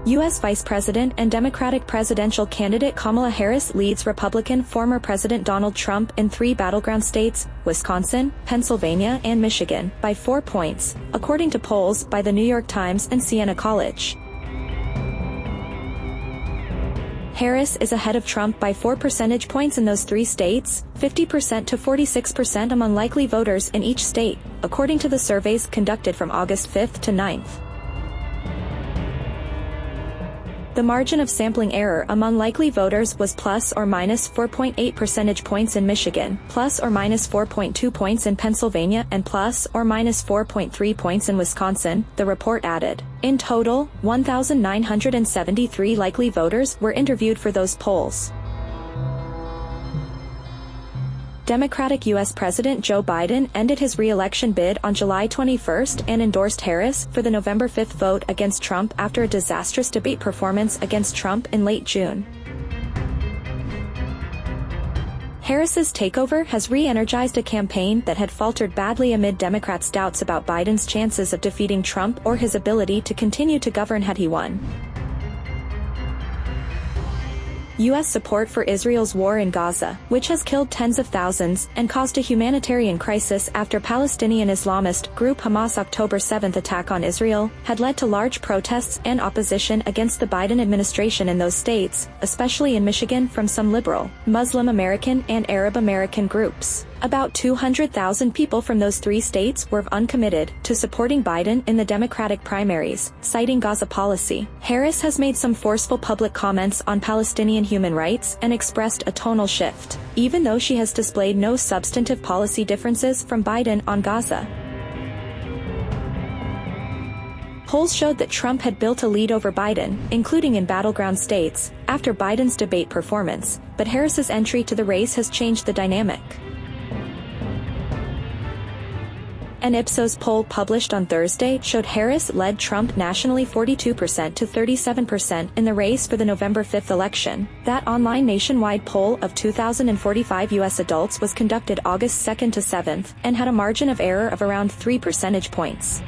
U.S. Vice President and Democratic presidential candidate Kamala Harris leads Republican former President Donald Trump in 3 battleground states, Wisconsin, Pennsylvania and Michigan, by 4 points, according to polls by the New York Times and Siena College. Harris is ahead of Trump by 4 percentage points in those 3 states, 50% to 46% among likely voters in each state, according to the surveys conducted from August 5 to 9th. The margin of sampling error among likely voters was plus or minus 4.8 percentage points in Michigan, plus or minus 4.2 points in Pennsylvania and plus or minus 4.3 points in Wisconsin, the report added. In total, 1,973 likely voters were interviewed for those polls. Democratic U.S. President Joe Biden ended his re-election bid on July 21 and endorsed Harris for the November 5 vote against Trump after a disastrous debate performance against Trump in late June. Harris's takeover has re-energized a campaign that had faltered badly amid Democrats' doubts about Biden's chances of defeating Trump or his ability to continue to govern had he won. U.S. support for Israel's war in Gaza, which has killed tens of thousands and caused a humanitarian crisis after Palestinian Islamist group Hamas' October 7 attack on Israel, had led to large protests and opposition against the Biden administration in those states, especially in Michigan from some liberal, Muslim American and Arab American groups. About 200,000 people from those 3 states were uncommitted to supporting Biden in the Democratic primaries, citing Gaza policy. Harris has made some forceful public comments on Palestinian human rights and expressed a tonal shift, even though she has displayed no substantive policy differences from Biden on Gaza. Polls showed that Trump had built a lead over Biden, including in battleground states, after Biden's debate performance, but Harris's entry to the race has changed the dynamic. An Ipsos poll published on Thursday showed Harris led Trump nationally 42% to 37% in the race for the November 5 election. That online nationwide poll of 2,045 U.S. adults was conducted August 2 to 7 and had a margin of error of around 3 percentage points.